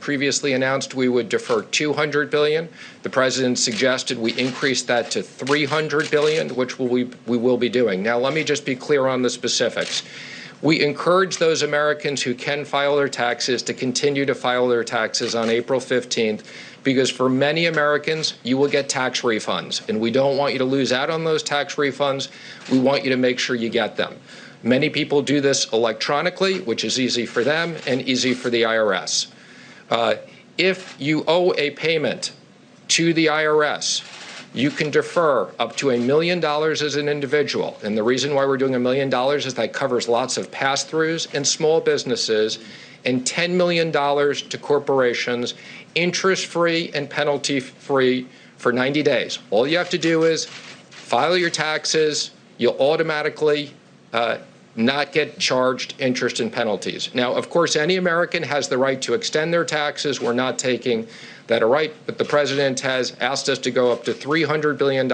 previously announced we would defer $200 billion. The president suggested we increase that to $300 billion, which we will be doing. Now, let me just be clear on the specifics. We encourage those Americans who can file their taxes to continue to file their taxes on April 15th, because for many Americans, you will get tax refunds, and we don't want you to lose out on those tax refunds. We want you to make sure you get them. Many people do this electronically, which is easy for them and easy for the IRS. If you owe a payment to the IRS, you can defer up to $1 million as an individual. And the reason why we're doing $1 million is that covers lots of pass-throughs and small businesses, and $10 million to corporations, interest-free and penalty-free for 90 days. All you have to do is file your taxes. You'll automatically not get charged interest and penalties. Now, of course, any American has the right to extend their taxes. We're not taking that right, but the president has asked us to go up to $300 billion.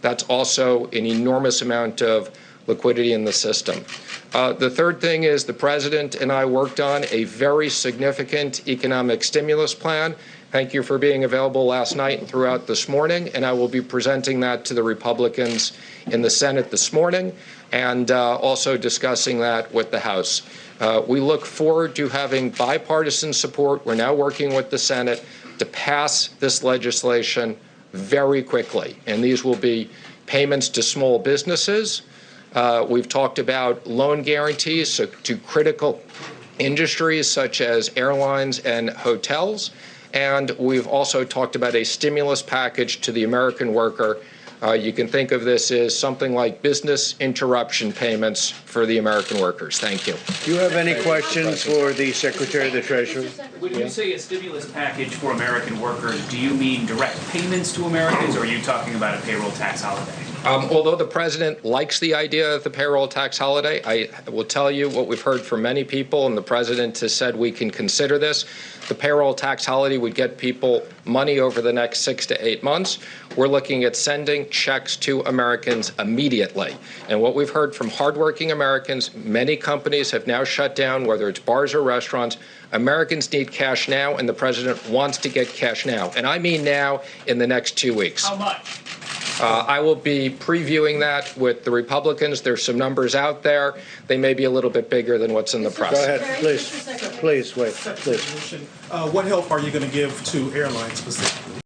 That's also an enormous amount of liquidity in the system. The third thing is the president and I worked on a very significant economic stimulus plan. Thank you for being available last night and throughout this morning, and I will be presenting that to the Republicans in the Senate this morning and also discussing that with the House. We look forward to having bipartisan support. We're now working with the Senate to pass this legislation very quickly, and these will be payments to small businesses. We've talked about loan guarantees to critical industries such as airlines and hotels. And we've also talked about a stimulus package to the American worker. You can think of this as something like business interruption payments for the American workers. Thank you. Do you have any questions for the Secretary of the Treasury? When you say a stimulus package for American workers, do you mean direct payments to Americans, or are you talking about a payroll tax holiday? Although the president likes the idea of the payroll tax holiday, I will tell you what we've heard from many people, and the president has said we can consider this. The payroll tax holiday would get people money over the next 6 to 8 months. We're looking at sending checks to Americans immediately. And what we've heard from hardworking Americans, many companies have now shut down, whether it's bars or restaurants. Americans need cash now, and the president wants to get cash now. And I mean now, in the next 2 weeks. How much? I will be previewing that with the Republicans. There's some numbers out there. They may be a little bit bigger than what's in the press. Go ahead, please. Please, wait, please. What help are you going to give to airlines specifically?